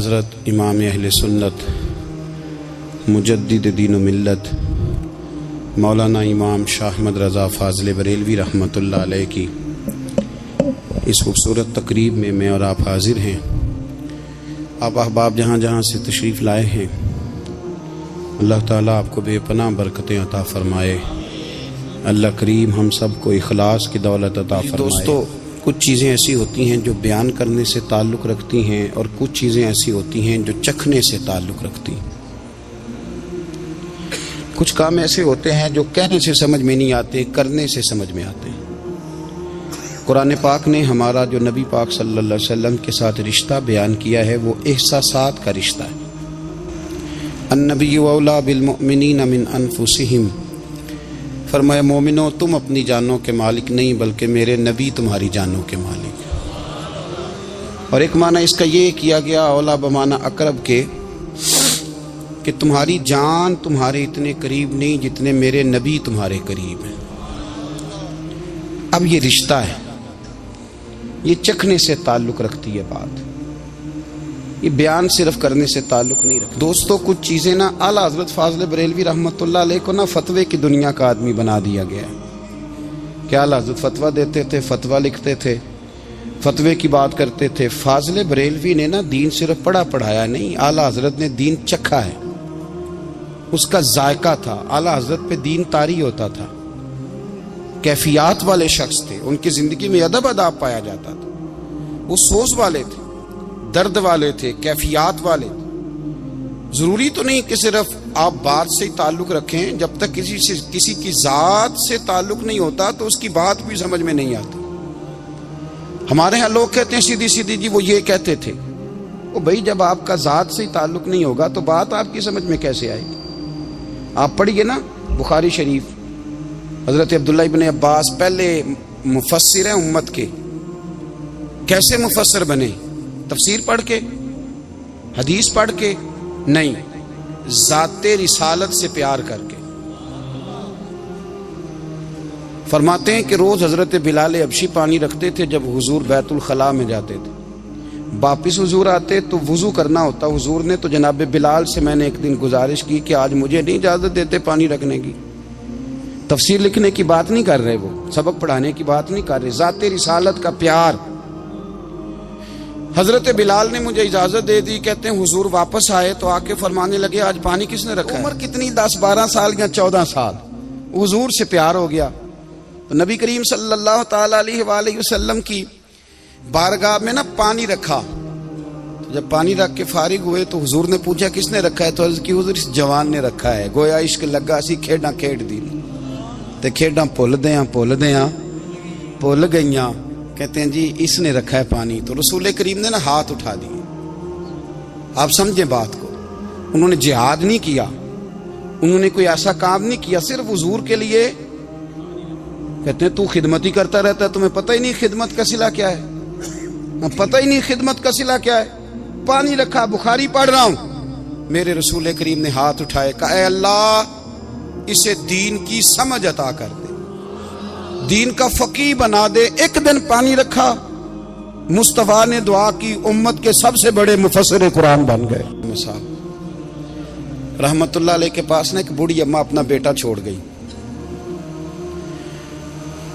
حضرت امام اہل سنت مجدد دین و ملت مولانا امام شاہ احمد رضا فاضل بریلوی رحمۃ اللہ علیہ کی اس خوبصورت تقریب میں میں اور آپ حاضر ہیں۔ آپ احباب جہاں جہاں سے تشریف لائے ہیں، اللہ تعالیٰ آپ کو بے پناہ برکتیں عطا فرمائے۔ اللہ کریم ہم سب کو اخلاص کی دولت عطا فرمائے۔ دوستو، کچھ چیزیں ایسی ہوتی ہیں جو بیان کرنے سے تعلق رکھتی ہیں اور کچھ چیزیں ایسی ہوتی ہیں جو چکھنے سے تعلق رکھتی ہیں۔ کچھ کام ایسے ہوتے ہیں جو کہنے سے سمجھ میں نہیں آتے، کرنے سے سمجھ میں آتے ہیں۔ قرآن پاک نے ہمارا جو نبی پاک صلی اللہ علیہ وسلم کے ساتھ رشتہ بیان کیا ہے وہ احساسات کا رشتہ ہے۔ النبی اولیٰ بالمؤمنین من انفسہم، فرمایا مومنو تم اپنی جانوں کے مالک نہیں بلکہ میرے نبی تمہاری جانوں کے مالک۔ اور ایک معنی اس کا یہ کیا گیا اولیٰ بمعنی اقرب کے کہ تمہاری جان تمہارے اتنے قریب نہیں جتنے میرے نبی تمہارے قریب ہیں۔ اب یہ رشتہ ہے، یہ چکھنے سے تعلق رکھتی ہے بات، یہ بیان صرف کرنے سے تعلق نہیں رکھتا۔ دوستو، کچھ چیزیں نا اعلیٰ حضرت فاضل بریلوی رحمۃ اللہ علیہ کو نا فتوے کی دنیا کا آدمی بنا دیا گیا ہے کہ اعلیٰ حضرت فتویٰ دیتے تھے، فتویٰ لکھتے تھے، فتوے کی بات کرتے تھے۔ فاضل بریلوی نے نا دین صرف پڑھا پڑھایا نہیں، اعلیٰ حضرت نے دین چکھا ہے، اس کا ذائقہ تھا۔ اعلیٰ حضرت پہ دین طاری ہوتا تھا، کیفیات والے شخص تھے، ان کی زندگی میں ادب اداب پایا جاتا تھا، وہ سوز والے تھے، درد والے تھے، کیفیات والے تھے۔ ضروری تو نہیں کہ صرف آپ بات سے ہی تعلق رکھیں، جب تک کسی کی ذات سے تعلق نہیں ہوتا تو اس کی بات بھی سمجھ میں نہیں آتی۔ ہمارے ہاں لوگ کہتے ہیں سیدھی سیدھی جی وہ یہ کہتے تھے، وہ بھائی جب آپ کا ذات سے ہی تعلق نہیں ہوگا تو بات آپ کی سمجھ میں کیسے آئے گی؟ آپ پڑھیے نا بخاری شریف، حضرت عبداللہ ابن عباس پہلے مفسر ہیں امت کے، کیسے مفسر بنے؟ تفسیر پڑھ کے، حدیث پڑھ کے نہیں، ذات رسالت سے پیار کر کے۔ فرماتے ہیں کہ روز حضرت بلال حبشی پانی رکھتے تھے جب حضور بیت الخلاء میں جاتے تھے، واپس حضور آتے تو وضو کرنا ہوتا حضور نے، تو جناب بلال سے میں نے ایک دن گزارش کی کہ آج مجھے نہیں اجازت دیتے پانی رکھنے کی۔ تفسیر لکھنے کی بات نہیں کر رہے، وہ سبق پڑھانے کی بات نہیں کر رہے، ذات رسالت کا پیار۔ حضرت بلال نے مجھے اجازت دے دی، کہتے ہیں حضور واپس آئے تو آ کے فرمانے لگے آج پانی کس نے رکھا ہے؟ عمر کتنی 10-12 سال یا 14 سال، حضور سے پیار ہو گیا۔ تو نبی کریم صلی اللہ تعالی علیہ وآلہ وسلم کی بارگاہ میں نا پانی رکھا، تو جب پانی رکھ کے فارغ ہوئے تو حضور نے پوچھا کس نے رکھا ہے؟ تو عرض کی حضور اس جوان نے رکھا ہے، گویا عشق لگا سی کھیڈاں کھیڈ دی تے کھیڈاں بھول گئیاں۔ کہتے ہیں جی اس نے رکھا ہے پانی، تو رسول کریم نے نا ہاتھ اٹھا دیے۔ آپ سمجھیں بات کو، انہوں نے جہاد نہیں کیا، انہوں نے کوئی ایسا کام نہیں کیا، صرف حضور کے لیے۔ کہتے ہیں تو خدمت ہی کرتا رہتا ہے، تمہیں پتہ ہی نہیں خدمت کا صلہ کیا ہے، پتہ ہی نہیں خدمت کا صلہ کیا ہے۔ پانی رکھا، بخاری پڑھ رہا ہوں، میرے رسول کریم نے ہاتھ اٹھائے، کہا اے اللہ اسے دین کی سمجھ عطا کر دے، دین کا فقیہ بنا دے۔ ایک دن پانی رکھا، مصطفیٰ نے دعا کی، امت کے سب سے بڑے مفسر قرآن بن گئے۔ مثال رحمت اللہ علیہ کے پاس نا ایک بوڑھی اماں اپنا بیٹا چھوڑ گئی،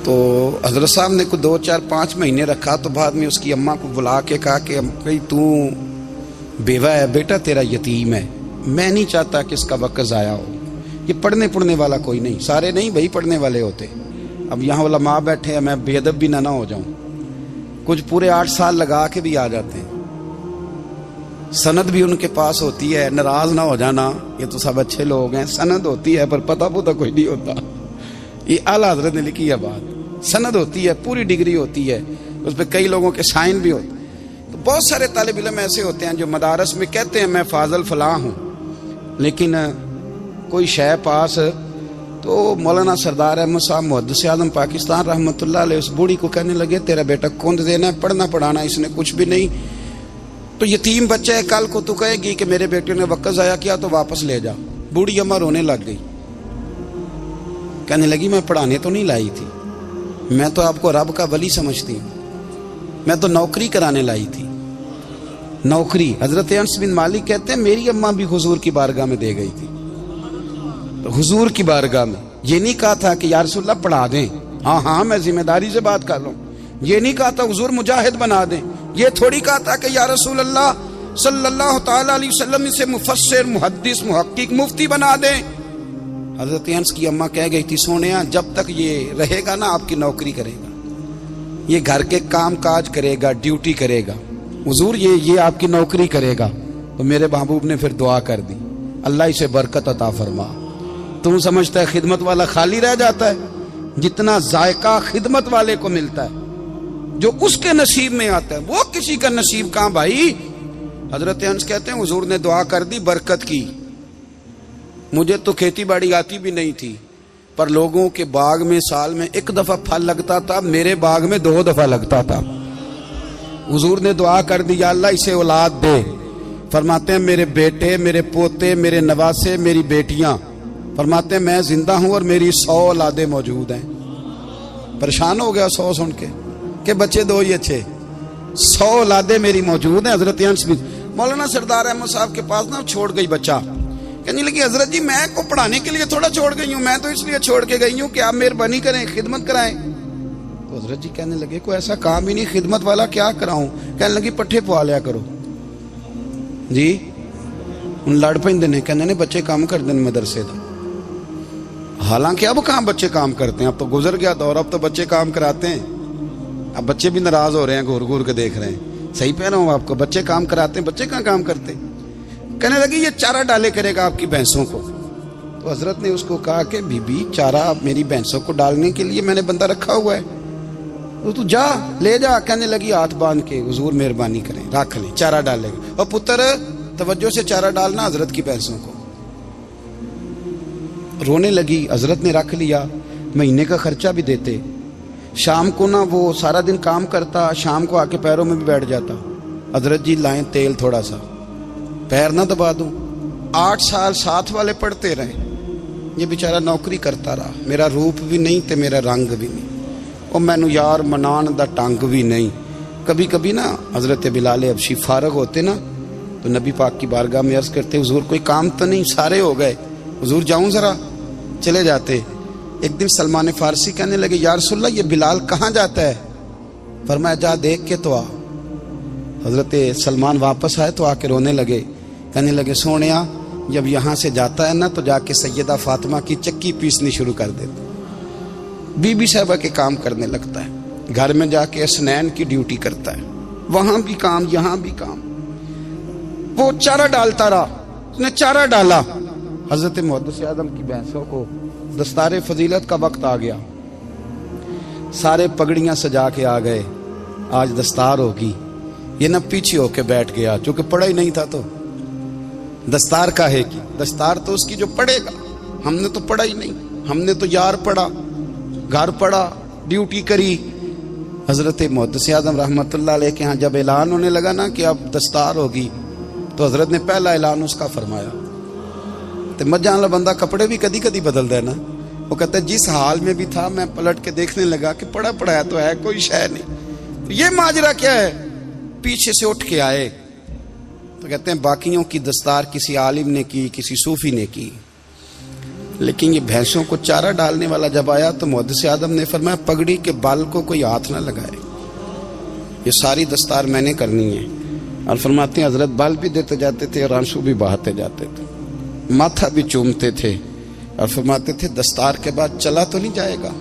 تو حضرت صاحب نے کو 2-4-5 مہینے رکھا، تو بعد میں اس کی اماں کو بلا کے کہا کہ بھائی تو بیوہ ہے، بیٹا تیرا یتیم ہے، میں نہیں چاہتا کہ اس کا وقت ضائع ہو۔ یہ پڑھنے والا کوئی نہیں، سارے نہیں بھائی پڑھنے والے ہوتے، اب یہاں علماء بیٹھے ہیں، میں بے ادب بھی نہ ہو جاؤں، کچھ پورے 8 سال لگا کے بھی آ جاتے ہیں، سند بھی ان کے پاس ہوتی ہے، ناراض نہ ہو جانا، یہ تو سب اچھے لوگ ہیں، سند ہوتی ہے پر پتہ کوئی نہیں ہوتا۔ یہ اعلیٰ حضرت نے لکھی ہے بات، سند ہوتی ہے، پوری ڈگری ہوتی ہے، اس پہ کئی لوگوں کے سائن بھی ہوتے ہیں۔ تو بہت سارے طالب علم ایسے ہوتے ہیں جو مدارس میں کہتے ہیں میں فاضل فلاں ہوں، لیکن کوئی شے پاس، تو مولانا سردار احمد صاحب محدث اعظم پاکستان رحمۃ اللہ علیہ اس بوڑھی کو کہنے لگے تیرا بیٹا کند دینا ہے، پڑھنا پڑھانا اس نے کچھ بھی نہیں، تو یتیم بچہ ہے، کل کو تو کہے گی کہ میرے بیٹے نے وقت ضائع کیا تو واپس لے جا۔ بوڑھی اماں رونے لگ گئی، کہنے لگی میں پڑھانے تو نہیں لائی تھی، میں تو آپ کو رب کا ولی سمجھتی ہوں، میں تو نوکری کرانے لائی تھی، नौकरी। हजरत अनस बिन मालिक कहते हैं मेरी अम्मा भी हुजूर की बारगाह में दे गई थी, तो हुजूर की बारगाह में ये नहीं कहा था कि या रसूलल्लाह पढ़ा दें, हाँ हाँ मैं जिम्मेदारी से बात कर रहा हूँ, ये नहीं कहा था हुजूर मुजाहिद बना दें, ये थोड़ी कहा था कि या रसूलल्लाह सल्लल्लाहु ताला अलैहि वसल्लम से मुफस्सिर मुहद्दिस मुहक्किक मुफ्ती बना दें। हजरत अनस की अम्मा कह गई थी सोनिया जब तक ये रहेगा ना आपकी नौकरी करेगा, ये घर के काम काज करेगा, ड्यूटी करेगा, हुजूर ये आपकी नौकरी करेगा। तो मेरे महबूब ने फिर दुआ कर दी, अल्लाह इसे बरकत अता फरमा। तुम समझता है खिदमत वाला खाली रह जाता है? जितना जायका खिदमत वाले को मिलता है, जो उसके नसीब में आता है, वो किसी का नसीब कहां भाई। हजरत अनस कहते हैं हुजूर ने दुआ कर दी, बरकत की। मुझे तो खेती बाड़ी आती भी नहीं थी, पर लोगों के बाग में साल में एक दफा फल लगता था, मेरे बाग में 2 दफा लगता था। हुजूर ने दुआ कर दी या अल्लाह इसे औलाद दे। फरमाते हैं मेरे बेटे, मेरे पोते, मेरे नवासे, मेरी बेटियां, फरमाते हैं मैं जिंदा हूं और मेरी 100 औलादे मौजूद हैं। परेशान हो गया 100 सुन के बच्चे 2 ही अच्छे, 100 औलादे मेरी मौजूद हैं। हजरत अनस भी मौलाना सरदार अहमद साहब के पास ना छोड़ गई बच्चा, कहने लगी हजरत जी मैं को पढ़ाने के लिए थोड़ा छोड़ गई हूँ, मैं तो इसलिए छोड़ के गई हूँ कि आप मेहरबानी करें, खिदमत कराएं। तो हजरत जी कहने लगे कोई ऐसा काम ही नहीं, खिदमत वाला क्या कराऊं। कहने लगी पट्ठे पवा लिया करो जी। उन लड़ पेंदे ने, कहने ने बच्चे काम कर दें मदरसे का। हालांकि अब कहाँ बच्चे काम करते हैं, अब तो गुजर गया दौर, अब तो बच्चे काम कराते हैं। अब बच्चे भी नाराज हो रहे हैं, घूर घूर के देख रहे हैं। सही कह रहा हूं आपको, बच्चे काम कराते हैं, बच्चे कहाँ काम करते। कहने लगी ये चारा डाले करेगा आपकी भैंसों को। तो हजरत ने उसको कहा कि बीबी चारा मेरी भैंसों को डालने के लिए मैंने बंदा रखा हुआ है, तो तू जा ले जा। कहने लगी हाथ बांध के हुजूर मेहरबानी करें रख ले, चारा डालेगा। और पुत्र तवज्जो से चारा डालना हजरत की भैंसों को। रोने लगी। हजरत ने रख लिया, महीने का खर्चा भी देते। शाम को ना वो सारा दिन काम करता, शाम को आके पैरों में भी बैठ जाता, हजरत जी लाएं तेल थोड़ा सा, पैर ना दबा दूं। 8 साल साथ वाले पढ़ते रहे, ये बेचारा नौकरी करता रहा। मेरा रूप भी नहीं ते मेरा रंग भी नहीं, और मैनू यार मनान दा टंग भी नहीं। कभी कभी ना हजरत बिलाल हबशी फारग होते ना, तो नबी पाक की बारगाह में अर्ज करते हुजूर कोई काम तो नहीं, सारे हो गए, हुजूर जाऊं जरा, चले जाते। एक दिन सलमान फारसी कहने लगे या रसूलल्लाह ये बिलाल कहाँ जाता है। फरमाया जा देख के तो आ। हजरत सलमान वापस आए तो आके रोने लगे, कहने लगे सोनिया जब यहाँ से जाता है ना तो जाके सैयदा फातिमा की चक्की पीसनी शुरू कर देता, बीबी साहबा के काम करने लगता है, घर में जाके असनैन की ड्यूटी करता है, वहां भी काम यहाँ भी काम। वो चारा डालता रहा, उसने चारा डाला। हजरत मुहद्दिस आदम की भैंसों को दस्तारे फजीलत का वक्त आ गया, सारे पगड़ियां सजा के आ गए, आज दस्तार होगी। ये न पीछे होके बैठ गया, चूंकि पढ़ा ही नहीं था, तो दस्तार का है कि दस्तार तो उसकी जो पढ़ेगा, हमने तो पढ़ा ही नहीं, हमने तो यार पढ़ा, घर पढ़ा, ड्यूटी करी। हजरत मुहद्दिस आदम रहमतुल्लाह अलैह के यहाँ जब ऐलान होने लगा ना कि अब दस्तार होगी, तो हजरत ने पहला ऐलान उसका फरमाया। तो मजा वाला बंदा कपड़े भी कदी कदी बदलता है ना, वो कहता है जिस हाल में भी था मैं पलट के देखने लगा कि पढ़ा पढ़ाया तो है, कोई शय नहीं। तो ये माजरा क्या है, पीछे से उठ के आए तो कहते हैं बाकियों की दस्तार किसी आलिम ने की, किसी सूफी ने की, लेकिन ये भैंसों को चारा डालने वाला जब आया तो मुहद्दिस आदम ने फरमाया पगड़ी के बाल को कोई हाथ ना लगाए, ये सारी दस्तार मैंने करनी है। और फरमाते हैं हजरत बाल भी देते जाते थे और आंसू भी बहाते जाते थे, माथा भी चूमते थे, और फरमाते थे दस्तार के बाद चला तो नहीं जाएगा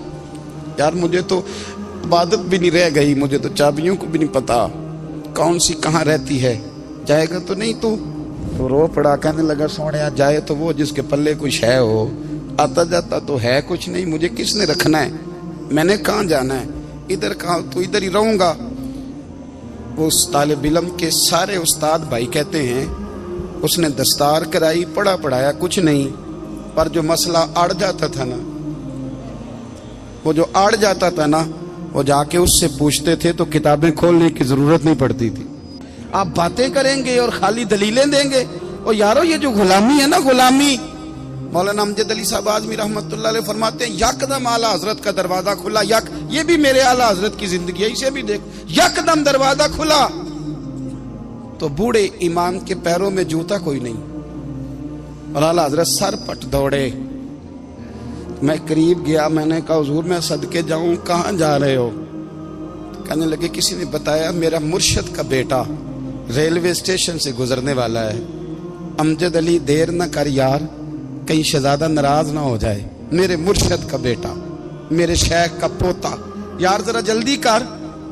यार, मुझे तो इबादत भी नहीं रह गई, मुझे तो चाबियों को भी नहीं पता कौन सी कहाँ रहती है, जाएगा तो नहीं तू। तो रो पड़ा, कहने लगा सोनिया जाए तो वो जिसके पल्ले कुछ है हो, आता जाता तो है कुछ नहीं, मुझे किसने रखना है, मैंने कहाँ जाना है, इधर कहाँ, तो इधर ही रहूंगा। वो उस तालिब इल्म के सारे उस्ताद भाई कहते हैं उसने दस्तार कराई, पढ़ा पढ़ाया कुछ नहीं, पर जो मसला अड़ जाता था ना, वो जो अड़ जाता था ना, वो जाके उससे पूछते थे तो किताबें खोलने की जरूरत नहीं पड़ती थी। आप बातें करेंगे और खाली दलीलें देंगे, और यारो ये जो गुलामी है ना, गुलामी, मौलाना अमजद अली साहब आजमी रहमतुल्लाह अलैह फरमाते हैं यकदम आला हजरत का दरवाजा खुला, ये भी मेरे आला हजरत की जिंदगी है, इसे भी देख, यकदम दरवाजा खुला تو बूढ़े इमाम के पैरों में जूता कोई नहीं और आला हजरत सर पट दौड़े। मैं करीब गया, मैंने कहा हुजूर मैं सदके जाऊं, कहाँ जा रहे हो? कहने लगे किसी ने बताया मेरा मुर्शद का बेटा रेलवे स्टेशन से गुजरने वाला है, अमजद अली देर न कर यार, कहीं शहजादा नाराज ना हो जाए, मेरे मुर्शद का बेटा, मेरे शेख का पोता, यार जरा जल्दी कर।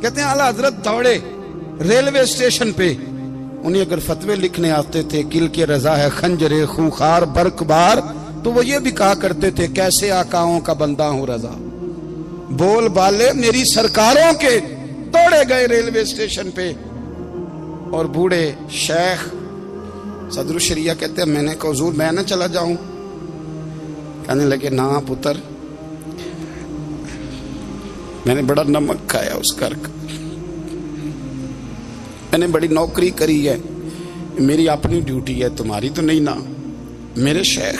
कहते हैं आला हजरत दौड़े रेलवे स्टेशन पे। उन्हें अगर फतवे लिखने आते थे किल के रजा है खंजरे खूंखार बरकबार, तो वो ये भी कहा करते थे कैसे आकाओं का बंदा हूं रजा। बोल बाले मेरी सरकारों के दौड़े गए रेलवे स्टेशन पे। और बूढ़े शेख सदरुल शरिया कहते हैं मैंने कहा हुजूर मैं ना चला जाऊं? कहने लगे ना पुत्र, मैंने बड़ा नमक खाया उस घर का, मैंने बड़ी नौकरी करी है, मेरी अपनी ड्यूटी है, तुम्हारी तो नहीं ना। मेरे शेख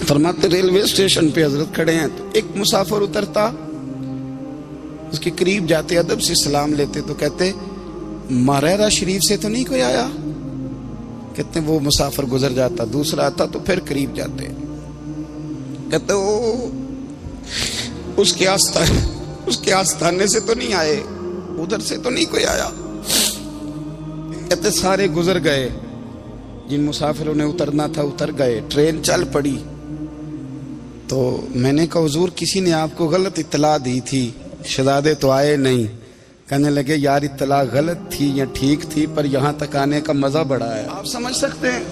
फरमाते रेलवे स्टेशन पे हजरत खड़े हैं तो एक मुसाफिर उतरता, उसके करीब जाते अदब से सलाम लेते तो कहते मारेरा शरीफ से तो नहीं कोई आया? कहते वो मुसाफिर गुजर जाता, दूसरा आता तो फिर करीब जाते, कहते ओ उसके आस्थाने से तो नहीं आए, उधर से तो नहीं कोई आया। कहते सारे गुजर गए, जिन मुसाफिरों ने उतरना था उतर गए, ट्रेन चल पड़ी। तो मैंने कहा हुजूर किसी ने आपको गलत इत्तला दी थी, शहजादे तो आए नहीं। कहने लगे यार इत्तला गलत थी या ठीक थी, पर यहाँ तक आने का मजा बड़ा है। आप समझ सकते हैं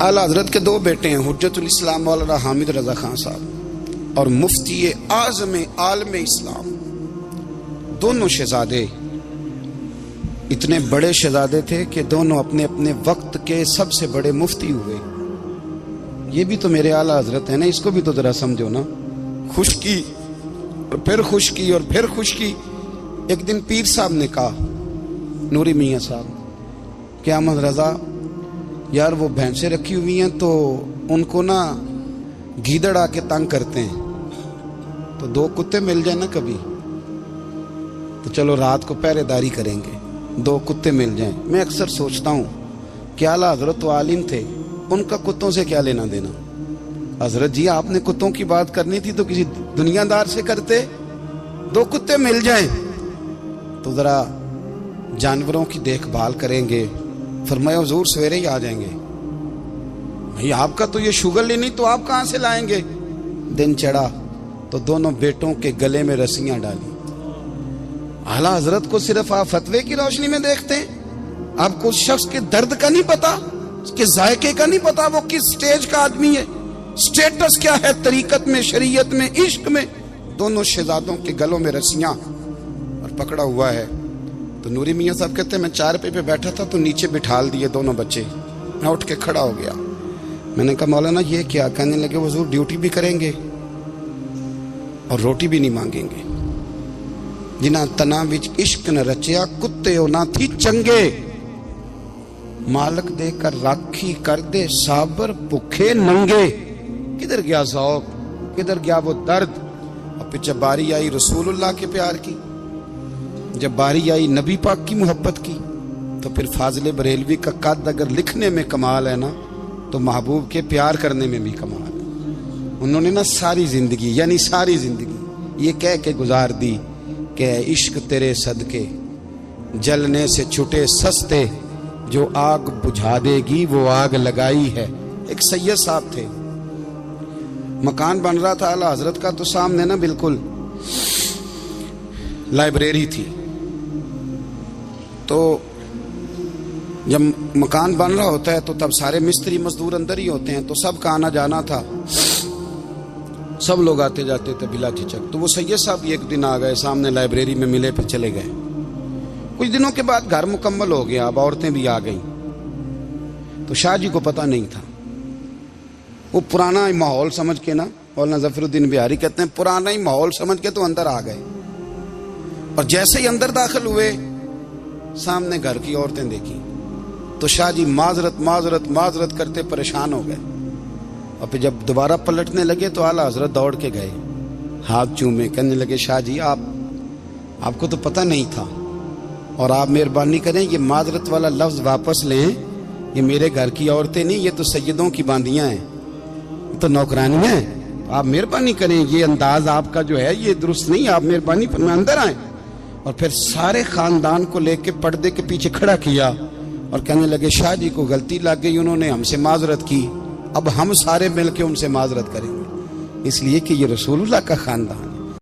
आला हजरत के दो बेटे हैं, हुज्जतुल इस्लाम मौलाना हामिद रजा खान साहब और मुफ्ती आज़म आलम इस्लाम। दोनों शहजादे इतने बड़े शहजादे थे कि दोनों अपने अपने वक्त के सबसे बड़े मुफ्ती हुए। ये भी तो मेरे आला हजरत है ना, इसको भी तो जरा समझो ना। खुशकी और फिर खुशकी और फिर खुशकी। एक दिन पीर साहब ने कहा, नूरी मियाँ साहब, कि अहमद रजा यार वो भैंसें रखी हुई हैं तो उनको ना गीदड़ आके तंग करते हैं, तो दो कुत्ते मिल जाए ना कभी, तो चलो रात को पहरेदारी करेंगे, दो कुत्ते मिल जाएं। मैं अक्सर सोचता हूँ कि आला हजरत तो आलिम थे, उनका कुत्तों से क्या लेना देना? हजरत जी आपने कुत्तों की बात करनी थी तो किसी दुनियादार से करते, दो कुत्ते मिल जाएं तो जरा जानवरों की देखभाल करेंगे। फरमाया हुजूर सवेरे ही आ जाएंगे। भाई आपका तो ये शुगर ही नहीं, तो आप कहां से लाएंगे? दिन चढ़ा तो दोनों बेटों के गले में रस्सियां डाली। आला हजरत को सिर्फ आप फतवे की रोशनी में देखते हैं, आपको उस शख्स के दर्द का नहीं पता, उसके जायके का नहीं पता, वो किस स्टेज का आदमी है, स्टेटस क्या है तरीकत में, शरीयत में, इश्क में। दोनों शहजादों के गलों में रस्सियां और पकड़ा हुआ है। तो नूरी मियाँ साहब कहते हैं मैं चारपाई पे बैठा था तो नीचे बिठाल दिए दोनों बच्चे। मैं उठ के खड़ा हो गया, मैंने कहा मौलाना ये क्या? कहने लगे हुजूर ड्यूटी भी करेंगे और रोटी भी नहीं मांगेंगे। जिन्ना तना विच इश्क न रचिया कुत्ते हो ना थी चंगे, मालक देकर राखी कर दे साबर भुखे नंगे। किधर गया ज़ौक़, किधर गया वो दर्द? और फिर जब बारी आई रसूलुल्लाह के प्यार की, जब बारी आई नबी पाक की मोहब्बत की, तो फिर फाजिल बरेलवी का कद अगर लिखने में कमाल है ना, तो महबूब के प्यार करने में भी कमाल है। उन्होंने ना सारी जिंदगी यानी सारी जिंदगी ये कह के गुजार दी कि इश्क तेरे सदके जलने से छुटे सस्ते, जो आग बुझा देगी वो आग लगाई है। एक सैयद साहब थे, मकान बन रहा था आला हजरत का, तो सामने ना बिल्कुल लाइब्रेरी थी। तो जब मकान बन रहा होता है तो तब सारे मिस्त्री मजदूर अंदर ही होते हैं, तो सबका आना जाना था, सब लोग आते जाते थे बिला झिझक। तो वो सैयद साहब एक दिन आ गए, सामने लाइब्रेरी में मिले, फिर चले गए। कुछ दिनों के बाद घर मुकम्मल हो गया, अब औरतें भी आ गईं। तो शाह जी को पता नहीं था, वो पुराना ही माहौल समझ के ना, मौलाना ज़फ़रुद्दीन बिहारी कहते हैं पुराना ही माहौल समझ के तो अंदर आ गए। और जैसे ही अंदर दाखिल हुए सामने घर की औरतें देखी तो शाह जी माजरत माजरत माजरत करते परेशान हो गए। और फिर जब दोबारा पलटने लगे तो आला हजरत दौड़ के गए, हाथ चूमे, कहने लगे शाह जी आप آپ کو تو پتہ نہیں تھا، اور آپ مہربانی کریں یہ معذرت والا لفظ واپس لیں، یہ میرے گھر کی عورتیں نہیں، یہ تو سیدوں کی باندیاں ہیں، یہ تو نوکرانیاں ہیں، آپ مہربانی کریں، یہ انداز آپ کا جو ہے یہ درست نہیں، آپ مہربانی فرمائیں اندر آئیں۔ اور پھر سارے خاندان کو لے کے پردے کے پیچھے کھڑا کیا اور کہنے لگے شاہ جی کو غلطی لگ گئی، انہوں نے ہم سے معذرت کی، اب ہم سارے مل کے ان سے معذرت کریں گے، اس لیے کہ یہ رسول اللہ کا خاندان